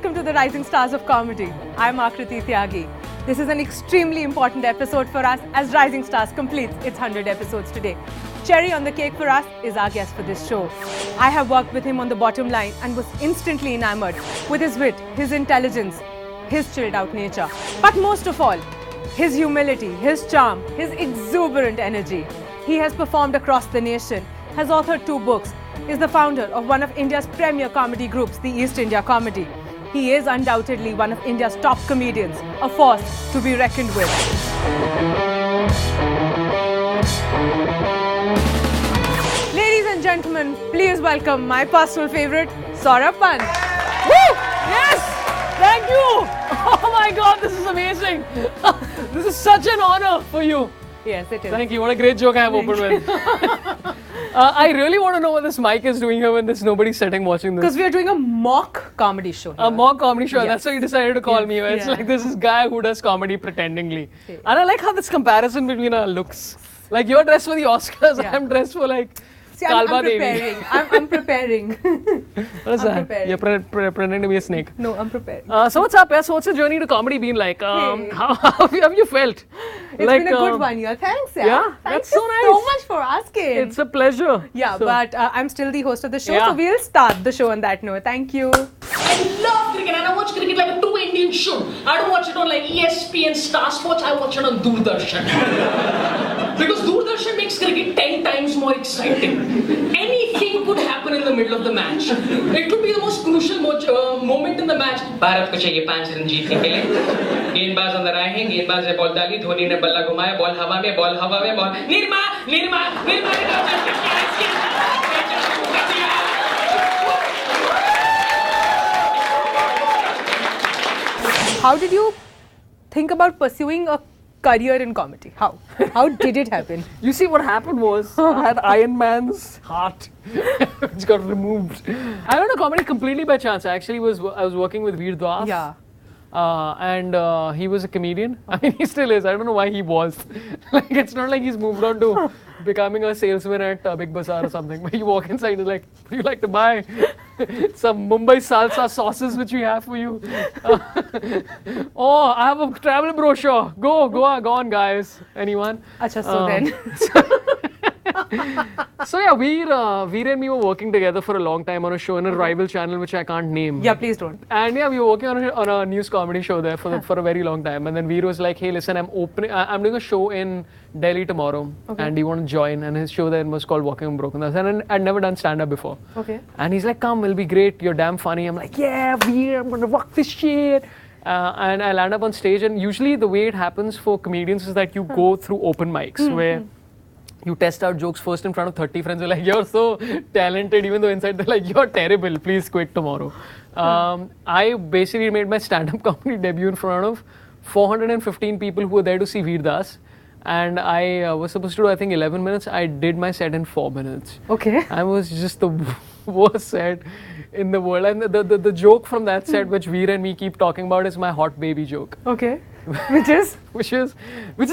welcome to the Rising Stars of Comedy. I'm Akriti Tyagi. This is an extremely important episode for us as Rising Stars completes its 100 episodes today. Cherry on the cake for us is our guest for this show. I have worked with him on The Bottom Line and was instantly enamored with his wit, his intelligence, his chilled out nature. But most of all, his humility, his charm, his exuberant energy. He has performed across the nation, has authored 2 books, is the founder of one of India's premier comedy groups, the East India Comedy. He is undoubtedly one of India's top comedians, a force to be reckoned with. Ladies and gentlemen, please welcome my personal favorite, Saurabh Pant. Woo! Yes! Thank you! Oh my God, this is amazing! This is such an honor for you. Yes, it is. Thank you. What a great joke I have opened with. I really want to know what this mic is doing here when there's nobody sitting watching this. Because we are doing a mock comedy show here. A mock comedy show. Yes. That's why you decided to call me. It's like this is guy who does comedy pretendingly. Yeah. And I like how this comparison between our looks. Like you're dressed for the Oscars, Yeah. I'm dressed for like See, I'm Kalba Devi. preparing. I'm preparing. What is I'm that? preparing. You're pretending to be a snake. No, I'm preparing. So what's up? So what's your journey to comedy been like? Hey. How have you felt? It's been a good one year. Thanks, yeah. Yeah? Thank That's you so so nice. much for asking. It's a pleasure. Yeah, So- but I'm still the host of the show, Yeah. so we'll start the show on that note. Thank you. I love cricket and I watch cricket like a true Indian should. I don't watch it on like ESPN, Star Sports, I watch it on Doordarshan. Because Doordarshan makes cricket 10 times more exciting. Anything could happen in the middle of the match. It could be the most crucial moment in the match. Bharat को चाहिए 5 run जीतने के लिए. गेंदबाज अंदर आए हैं, गेंदबाज ने बॉल डाली, धोनी ने बल्ला घुमाया, बॉल हवा में, ball Nirma How did you think about pursuing a career in comedy? How? How did it happen? You see, what happened was I had Iron Man's heart, which got removed. I learned comedy completely by chance. I was working with Veer Das. Yeah. And he was a comedian. I mean, he still is. I don't know why he was. Like, it's not like he's moved on to becoming a salesman at Big Bazaar or something. But you walk inside and he's like, would you like to buy some Mumbai salsa sauces which we have for you? Oh, I have a travel brochure. Go on, guys. Anyone? Acha, so then. So yeah, Veer and me were working together for a long time on a show on a rival channel which I can't name. Yeah, please don't. And yeah, we were working on a news comedy show there for a very long time. And then Veer was like, hey, listen, I'm doing a show in Delhi tomorrow. Okay. And do you want to join? And his show then was called Walking on Broken Glass. And I'd never done stand-up before. Okay. And he's like, come, it'll be great. You're damn funny. I'm like, yeah, Veer, I'm going to rock this shit. And I land up on stage. And usually the way it happens for comedians is that you go through open mics where you test out jokes first in front of 30 friends. They're like, you're so talented, even though inside they're like, you're terrible, please quit tomorrow. I basically made my stand-up comedy debut in front of 415 people who were there to see Veer Das. And I was supposed to do, I think, 11 minutes. I did my set in 4 minutes. Okay. I was just the worst set in the world. And the joke from that set, which Veer and me keep talking about, is my hot baby joke. Okay. Which is? Which is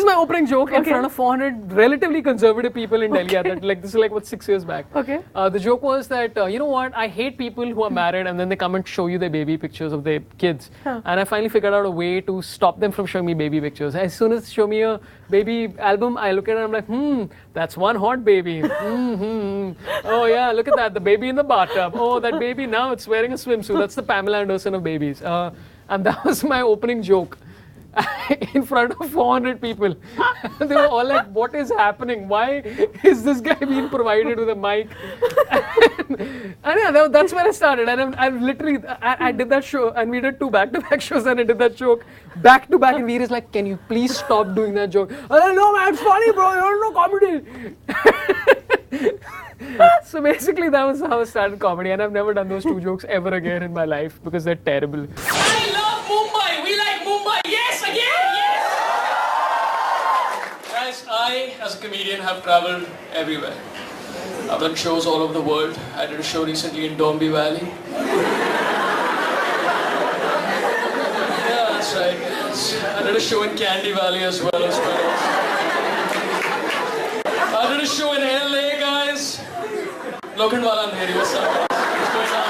my opening joke in front of 400 relatively conservative people in Delhi. That, like, this is like, what, 6 years back. Okay. The joke was that, you know what, I hate people who are married and then they come and show you their baby pictures of their kids. And I finally figured out a way to stop them from showing me baby pictures. As soon as they show me a baby album, I look at it and I'm like, that's one hot baby. Oh yeah, look at that, the baby in the bathtub. Oh, that baby now it's wearing a swimsuit. That's the Pamela Anderson of babies. And that was my opening joke. In front of 400 people. They were all like, what is happening? Why is this guy being provided with a mic? And yeah, that's where I started. And I did that show, and we did 2 back-to-back shows, and I did that joke back-to-back, and Veer is like, can you please stop doing that joke? I said, no man, it's funny bro, you don't know comedy. So basically that was how I started comedy, and I've never done those 2 jokes ever again in my life because they're terrible. I love Mumbai. We like Mumbai. Yes, again, yes. Guys, I, as a comedian, have traveled everywhere. I've done shows all over the world. I did a show recently in Dombey Valley. Yeah, that's right. Yes. I did a show in Candy Valley as well. I did a show in LA, guys. Lokhandwala Andheri, what's up? What's going on?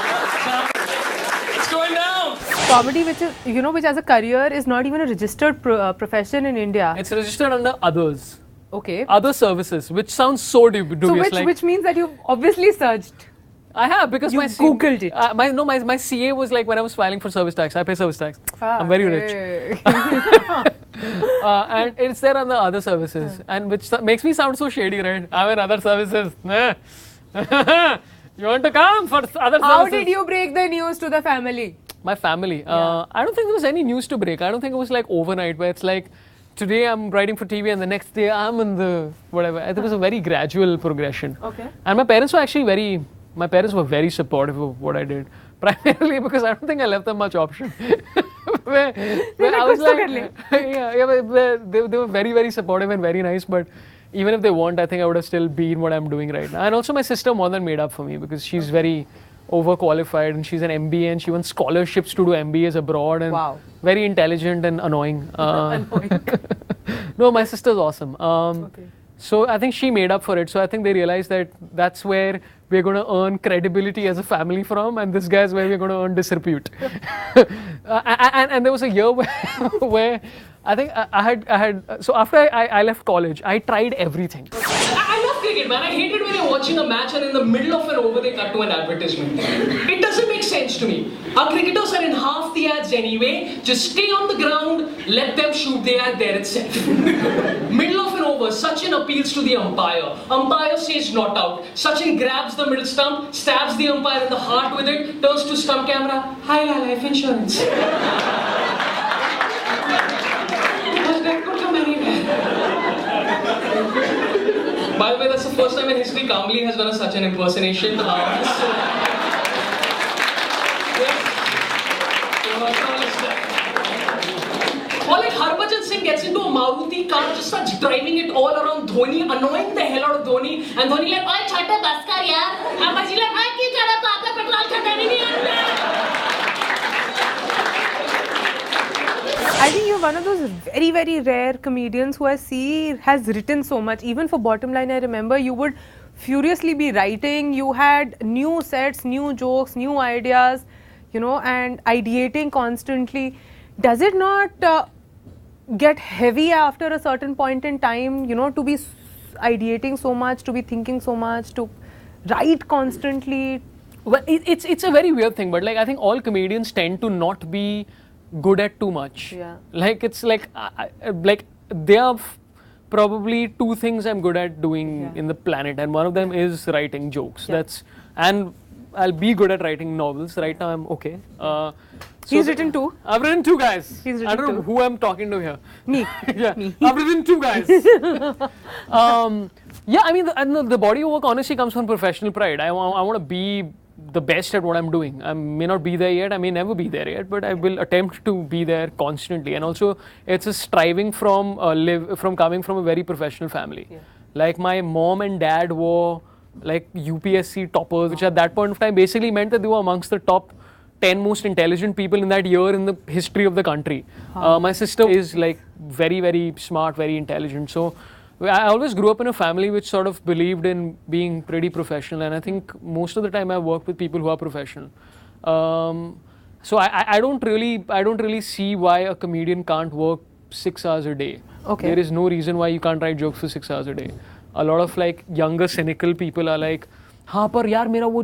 It's going down. comedy, which is, you know, which as a career is not even a registered profession in India. It's registered under others. Okay. Other services, which sounds so dubious. So which means that you've obviously searched. I have, because You my Googled it. My CA was like, when I was filing for service tax, I pay service tax. I'm very rich. And it's there on the other services, and which makes me sound so shady, right? I'm in other services. You want to come for other services? How did you break the news to the family? My family. I don't think there was any news to break. I don't think it was like overnight, where it's like, today I'm writing for TV and the next day I'm in the whatever. I think it was a very gradual progression. Okay. And my parents were actually very supportive of what I did. Primarily because I don't think I left them much option. where I was like, they were very, very supportive and very nice, but even if they weren't, I think I would have still been what I'm doing right now. And also my sister more than made up for me, because she's very overqualified and she's an MBA and she won scholarships to do MBAs abroad, and Wow. very intelligent and annoying. No, my sister's awesome. Okay. So I think she made up for it. So I think they realized that that's where we're going to earn credibility as a family from, and this guy's where we're going to earn disrepute. And there was a year where I think I had. So after I left college, I tried everything. I love cricket, man. I hate it when you're watching a match and in the middle of an over they cut to an advertisement. It doesn't make sense to me. Our cricketers are in half the ads anyway. Just stay on the ground, let them shoot the ad there itself. Middle of an over, Sachin appeals to the umpire. Umpire says not out. Sachin grabs the middle stump, stabs the umpire in the heart with it, turns to stump camera. Hi, life insurance. That could come anywhere. By the way, that's the first time in history Kamli has done a Sachin impersonation. Or like Harbhajan Singh gets into a Maruti car, just starts driving it all around Dhoni, annoying the hell out of Dhoni, and Dhoni like, "Oye, chhota bas kar yaar." And Bhaji like, "I ki chhota paapa petrol khatani nahi aata." I think you're one of those very, very rare comedians who I see has written so much. Even for Bottom Line, I remember you would furiously be writing. You had new sets, new jokes, new ideas, you know, and ideating constantly. Does it not get heavy after a certain point in time, you know, to be ideating so much, to be thinking so much, to write constantly? Well, it's a very weird thing, but like I think all comedians tend to not be good at too much. Yeah. Like it's like there are probably two things I'm good at doing in the planet, and one of them is writing jokes. Yeah. And I'll be good at writing novels. Right now I'm okay. He's written two. I've written two, guys. He's written I don't know two. who I'm talking to here. Me. Yeah, Me. I've written two, guys. Yeah, I mean, the body of work honestly comes from professional pride. I want to be the best at what I'm doing. I may not be there yet, I may never be there yet, but I will attempt to be there constantly. And also, it's a striving from coming from a very professional family. Yeah. Like my mom and dad were like UPSC toppers, which at that point of time basically meant that they were amongst the top 10 most intelligent people in that year in the history of the country. My sister is like very, very smart, very intelligent. So I always grew up in a family which sort of believed in being pretty professional, and I think most of the time I work with people who are professional. So I don't really see why a comedian can't work 6 hours a day. Okay. There is no reason why you can't write jokes for 6 hours a day. A lot of like younger cynical people are like, हाँ पर यार मेरा वो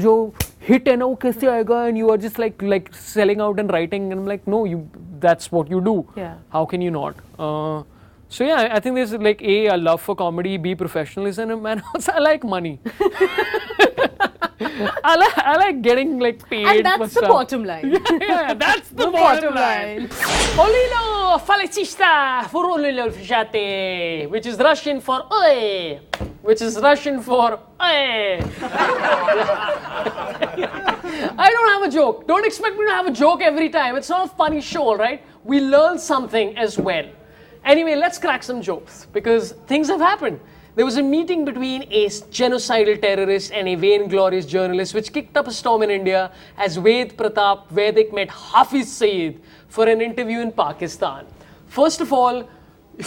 जो hit है ना वो कैसे आएगा, and you are just like selling out and writing, and I'm like, no, that's what you do. Yeah. How can you not? So yeah, I think there's like a love for comedy, B, professionalism, and also I like money. I like getting like paid. And that's for the stuff. bottom line. Yeah, that's the bottom line. Olino falicista furulilo fishate, which is Russian for oy, which is Russian for oy. I don't have a joke. Don't expect me to have a joke every time. It's not a funny show, right? We learn something as well. Anyway, let's crack some jokes, because things have happened. There was a meeting between a genocidal terrorist and a vainglorious journalist which kicked up a storm in India as Ved Pratap Vedic met Hafiz Saeed for an interview in Pakistan. First of all,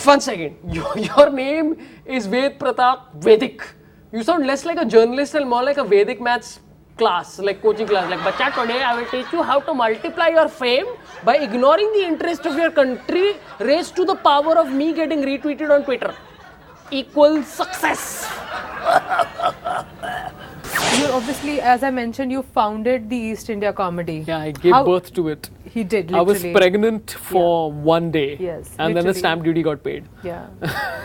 1 second, your name is Ved Pratap Vedic. You sound less like a journalist and more like a Vedic maths class, like coaching class, like bacha, today I will teach you how to multiply your fame by ignoring the interest of your country raised to the power of me getting retweeted on Twitter equals success. You obviously, as I mentioned, you founded the East India Comedy. Yeah, I gave birth to it. He did, I was literally. pregnant for one day. Yes, and then the literally. stamp duty got paid. Yeah.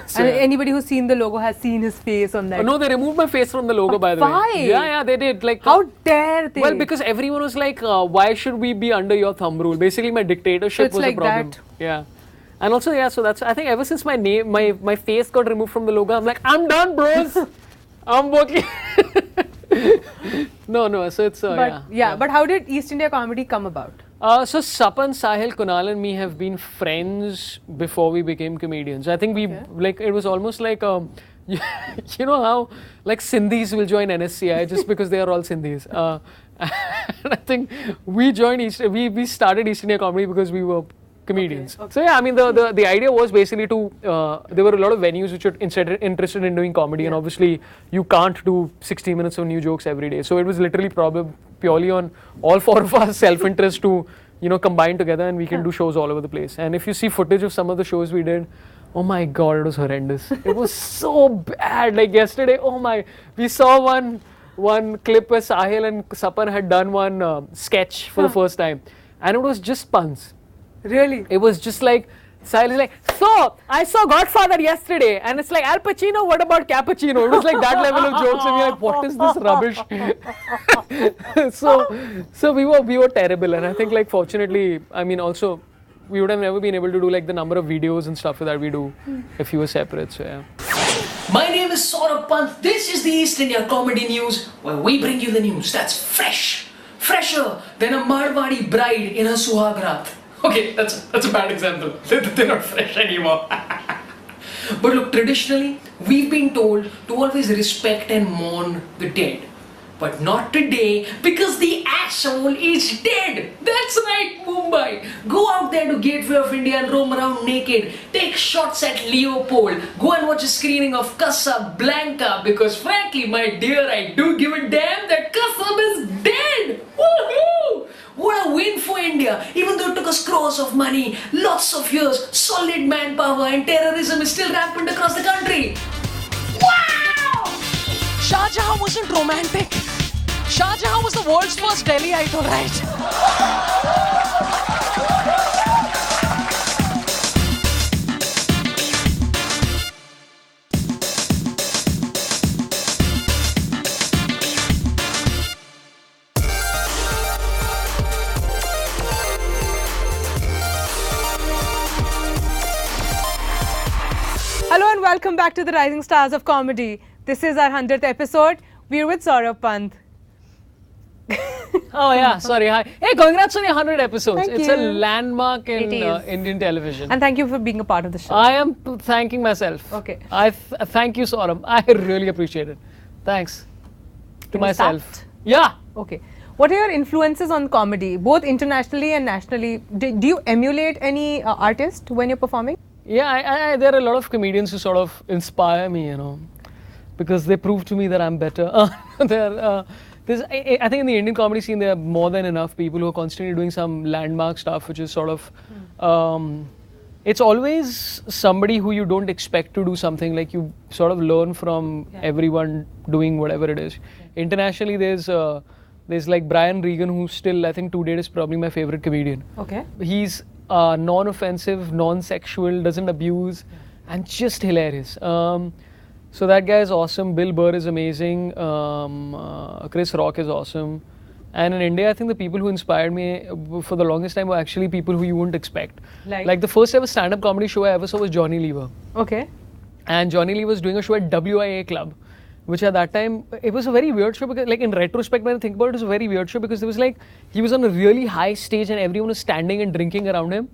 So, And yeah. anybody who's seen the logo has seen his face on that. No, they removed my face from the logo, by the why? way. Yeah, they did. Like, How dare they? well, because everyone was like, why should we be under your thumb rule? Basically, my dictatorship it's was like a problem. that. Yeah. And also, yeah, so that's, I think ever since my name, my face got removed from the logo, I'm like, I'm done, bros. I'm working. No, so it's, but how did East India Comedy come about? So Sapan, Sahil, Kunal and me have been friends before we became comedians. I think we, like, it was almost like, you know how, like, Sindhis will join NSCI just because they are all Sindhis. And I think we joined we started East India Comedy because we were comedians. Okay. So yeah, I mean, the idea was basically to, there were a lot of venues which were interested in doing comedy, and obviously you can't do 60 minutes of new jokes every day. So it was literally purely on all four of us self-interest to, you know, combine together, and we can do shows all over the place. And if you see footage of some of the shows we did, oh my God, it was horrendous. It was so bad. Like yesterday, we saw one clip where Sahil and Sapan had done one sketch for the first time, and it was just puns. Really? It was just like, Sahil is like, so, I saw Godfather yesterday, and it's like, Al Pacino, what about Cappuccino? It was like that level of jokes, and we're like, what is this rubbish? so we were terrible, and I think, like, fortunately, I mean, also, we would have never been able to do like the number of videos and stuff that we do if we were separate, so yeah. My name is Saurabh Pant. This is the East India Comedy News, where we bring you the news that's fresh. Fresher than a Marwadi bride in her Suhagrat. Okay, that's a bad example. They're not fresh anymore. But look, traditionally, we've been told to always respect and mourn the dead. But not today, because the asshole is dead. That's right, Mumbai. Go out there to Gateway of India and roam around naked. Take shots at Leopold. Go and watch a screening of Casablanca, because frankly, my dear, I do give a damn that Kasab is dead. Woohoo! What a win for India. Even though it took us crores of money, lots of years, solid manpower, and terrorism is still rampant across the country. Wow! Shah Jahan wasn't romantic. Shah Jahan was the world's first Delhiite, alright? Hello and welcome back to the Rising Stars of Comedy. This is our 100th episode. We're with Saurabh Pant. Oh yeah, sorry, hi. Hey, congrats on your 100 episodes. Thank It's you. a landmark in It is. Indian television. And thank you for being a part of the show. I am thanking myself. Okay. I thank you, Saurabh. I really appreciate it. Thanks to Can we myself. start? Yeah. Okay. What are your influences on comedy, both internationally and nationally? Do you emulate any artist when you're performing? Yeah, there are a lot of comedians who sort of inspire me, you know, because they prove to me that I'm better. I think in the Indian comedy scene, there are more than enough people who are constantly doing some landmark stuff, which is sort of, it's always somebody who you don't expect to do something, like you sort of learn from everyone doing whatever it is. Internationally, there's like Brian Regan, who still, I think to date is probably my favorite comedian. Okay. He's non-offensive, non-sexual, doesn't abuse, and just hilarious. So that guy is awesome. Bill Burr is amazing. Chris Rock is awesome. And in India, I think the people who inspired me for the longest time were actually people who you wouldn't expect. Like the first ever stand-up comedy show I ever saw was Johnny Lever. Okay. And Johnny Lee was doing a show at WIA Club, which at that time, it was a very weird show because, like, in retrospect, when I think about it, it was a very weird show because it was like, he was on a really high stage and everyone was standing and drinking around him.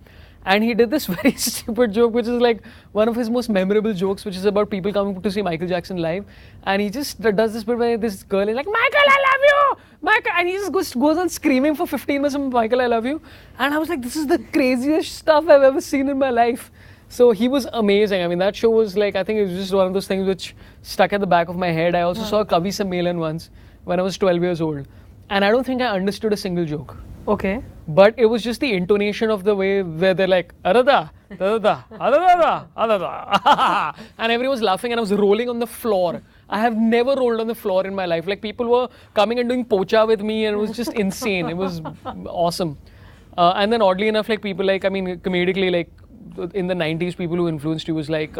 And he did this very stupid joke, which is like one of his most memorable jokes, which is about people coming to see Michael Jackson live. And he just does this bit where this girl is like, Michael, I love you! Michael! And he just goes on screaming for 15 minutes, Michael, I love you. And I was like, this is the craziest stuff I've ever seen in my life. So he was amazing. I mean, that show was like, I think it was just one of those things which stuck at the back of my head. I also saw Kavi Sammelan once when I was 12 years old. and I don't think I understood a single joke. Okay. But it was just the intonation of the way where they're like, Arada, Arada, Arada, Arada, and everyone was laughing and I was rolling on the floor. I have never rolled on the floor in my life. Like people were coming and doing pocha with me and it was just insane. It was awesome. And then oddly enough, like people like, I mean, comedically, like in the 90s, people who influenced you was like,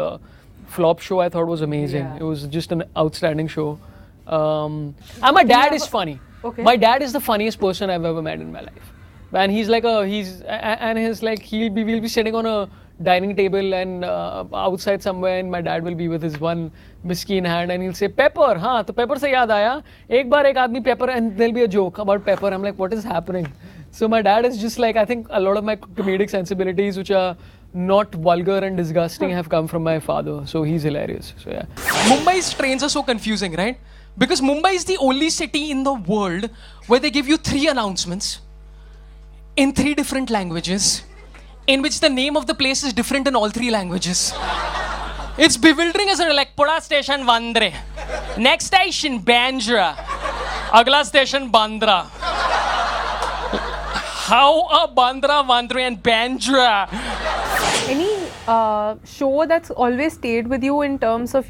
Flop Show I thought was amazing. Yeah. It was just an outstanding show. And my dad is funny. Okay. My dad is the funniest person I've ever met in my life. And he's like we'll be sitting on a dining table and outside somewhere and my dad will be with his one miskeen hand and he'll say, Pepper, हाँ, तो Pepper से याद आया, एक बार एक आदमी Pepper and there'll be a joke about Pepper. I'm like, what is happening? So my dad is just like, I think a lot of my comedic sensibilities which are not vulgar and disgusting have come from my father. So he's hilarious. So yeah. Mumbai's trains are so confusing, right? Because Mumbai is the only city in the world where they give you 3 announcements in 3 different languages, in which the name of the place is different in all 3 languages. It's bewildering, isn't it? Like, Pura station Vandre. Next station, Bandra. Agla station, Bandra. How are Bandra, Vandre and Bandra? Any show that's always stayed with you in terms of,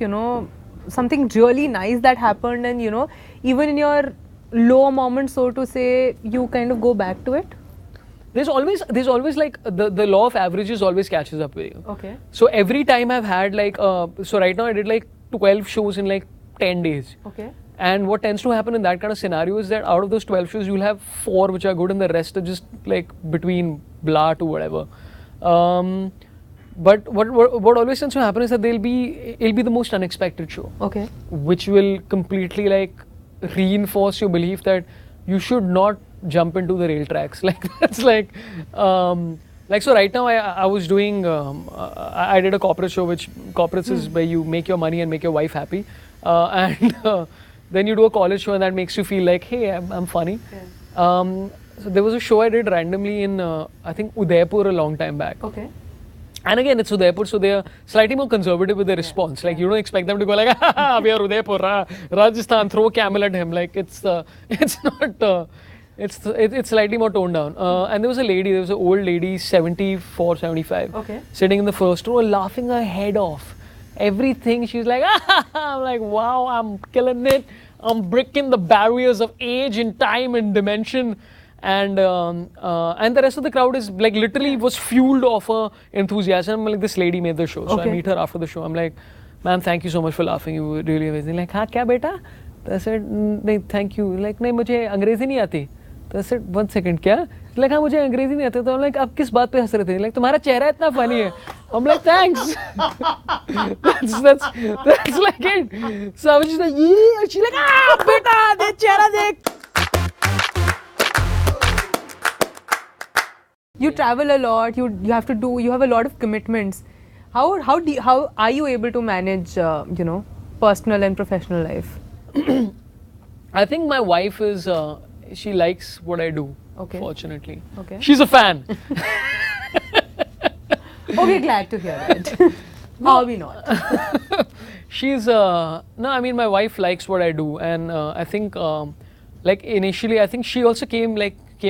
something really nice that happened and, even in your low moments, so to say, you kind of go back to it? There's always like the law of averages always catches up with you. Okay. So every time I've had like, so right now I did like 12 shows in like 10 days. Okay. And what tends to happen in that kind of scenario is that out of those 12 shows, you'll have 4 which are good and the rest are just like between blah to whatever. But what always tends to happen is that it'll be the most unexpected show. Okay. Which will completely like reinforce your belief that you should not jump into the rail tracks. Like that's like so right now I was doing I did a corporate show, which corporates is where you make your money and make your wife happy, and then you do a college show and that makes you feel like, hey, I'm funny. Yeah. So there was a show I did randomly in I think Udaipur a long time back. Okay. And again, it's Udaipur, so they are slightly more conservative with their response. Like, you don't expect them to go like, we are Udaipur, Rajasthan, throw camel at him. Like, it's not, it's slightly more toned down. And there was an old lady, 74, 75, okay, sitting in the first row, laughing her head off. Everything, she's like, I'm like, wow, I'm killing it. I'm breaking the barriers of age and time and dimension. And the rest of the crowd is like literally was fueled off her enthusiasm. Like, this lady made the show, so I meet her after the show. I'm like, ma'am, thank you so much for laughing. You were really amazing. Like, हाँ क्या बेटा? I said, नहीं, thank you. Like, नहीं, मुझे अंग्रेजी नहीं आती. I said, 1 second, क्या? Like, हाँ, मुझे अंग्रेजी नहीं आती. तो I'm like, आप किस बात पे हंस रहे थे? Like, तुम्हारा चेहरा इतना funny है. I'm like, thanks. that's like it. So I was just like, yeah. And she's like, बेटा, देख चेहरा देख. You travel a lot. You have a lot of commitments. How are you able to manage personal and professional life? I think my wife is she likes what I do. Okay. Fortunately. Okay. She's a fan. Okay, glad to hear that. How are we not? She's no, I mean, my wife likes what I do, and I think like initially, I think she also came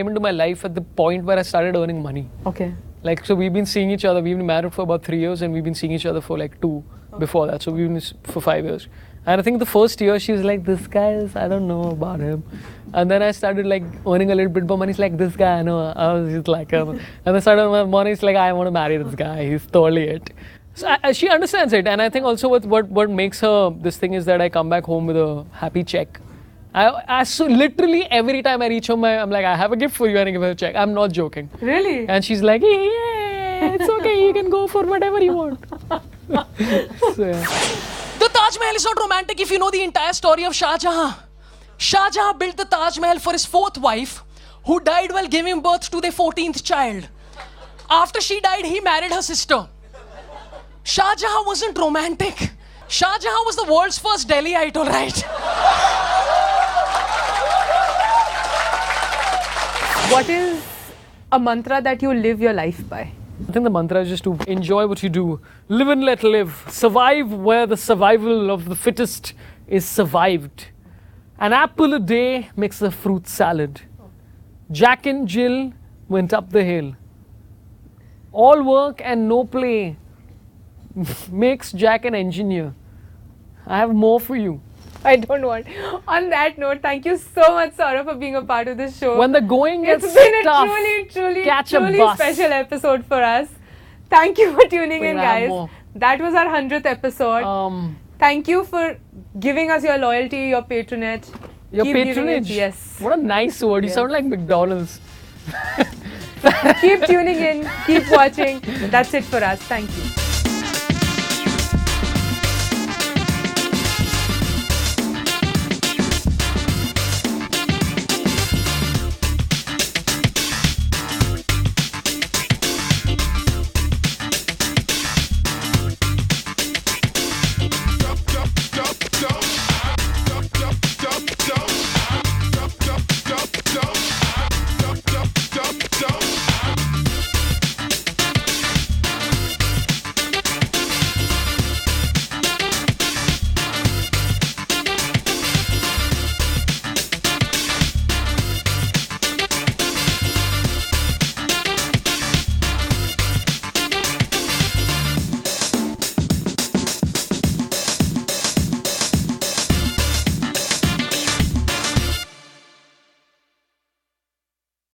into my life at the point where I started earning money. Okay. Like, so we've been seeing each other. We've been married for about 3 years, and we've been seeing each other for like 2 before that. So we've been for 5 years. And I think the first year she was like, this guy is, I don't know about him. And then I started like earning a little bit more money. It's like, this guy, I know. I was just like, and then started my money. It's like, I want to marry this guy. He's totally it. So she understands it. And I think also what makes her this thing is that I come back home with a happy check. So literally every time I reach home, I'm like, I have a gift for you, and I give her a check. I'm not joking. Really? And she's like, yeah, it's okay, you can go for whatever you want. So, yeah. The Taj Mahal is not romantic if you know the entire story of Shah Jahan. Shah Jahan built the Taj Mahal for his 4th wife, who died while giving birth to their 14th child. After she died, he married her sister. Shah Jahan wasn't romantic. Shah Jahan was the world's first Delhiite, alright? What is a mantra that you live your life by? I think the mantra is just to enjoy what you do. Live and let live. Survive where the survival of the fittest is survived. An apple a day makes a fruit salad. Jack and Jill went up the hill. All work and no play makes Jack an engineer. I have more for you. I don't want. On that note, thank you so much, Saurabh, for being a part of this show. When the going gets It's been a tough, truly catch a bus. special episode for us. Thank you for tuning in, We'll have guys. more. That was our 100th episode. Thank you for giving us your loyalty, your patronage. Your Keep giving it, patronage. yes. What a nice word. You Yes. sound like McDonald's. Keep tuning in. Keep watching. That's it for us. Thank you.